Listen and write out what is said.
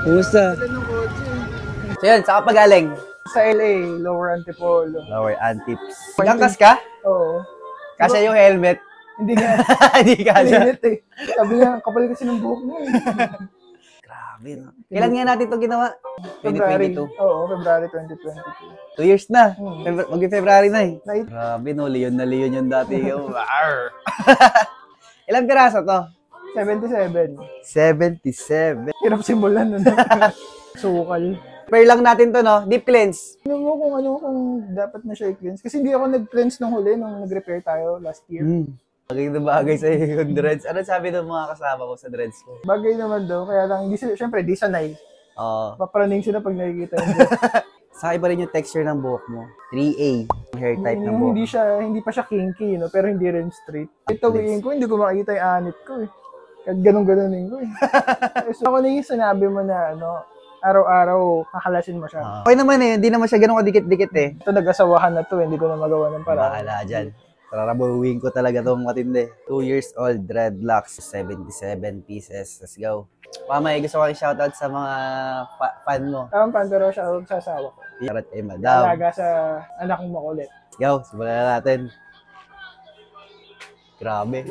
Kumusta? Sila ng kotse. So yun, saan ka pa galing? Sa LA, Lower Antipolo. Lower Antips. Gangkas ka? Oo. Kasi yung helmet. Hindi nga. Hindi ka siya. Init eh. Sabi niya, kapal kasi ng buhok mo. Grabe, no? Kailan nga natin ito ginawa? February. 2022. Oo, February 2022. 2 years na. Hmm. Mag-February na eh. Night. Grabe, no? Leon na Leon yung dati. Ilang piraso to? 77. 77. Hirap simulan nun. Sukal. Pair lang natin to, no? Deep cleanse. Ano mo kung dapat na siya i-cleanse? Kasi hindi ako nag-cleanse nung huli, nung nag-repair tayo last year. Bagay na bagay sa'yo yung dreads. Ano sabi ng mga kasama ko sa dreads ko? Bagay naman daw, kaya lang, syempre, di sanay. Oo. Papraning sila pag nakikita yun. Sa iba rin yung texture ng buhok mo. 3A. Yung hair type ng buhok. Hindi pa siya kinky, no? Pero hindi rin straight. Ito, ko, hindi ko makita yung anit ko eh. Kahit ganun-ganunin ko eh. So, ako na yung sinabi mo na, araw-araw, kakalasin mo siya. Okay naman eh, hindi naman siya ganun kadikit-dikit eh. Ito, nag-asawahan na to, hindi ko na magawa ng paraan. Bahala dyan. Rarabuhin ko talaga itong matindi. 2 years old, dreadlocks, 77 pieces. Let's go. Mamay, gusto ko yung shoutout sa mga fan mo. Tamang fan, pero shoutout sa asawa ko. Shoutout kay madam. Alaga sa anak kong makulit. Let's go, simulan na natin. Grabe.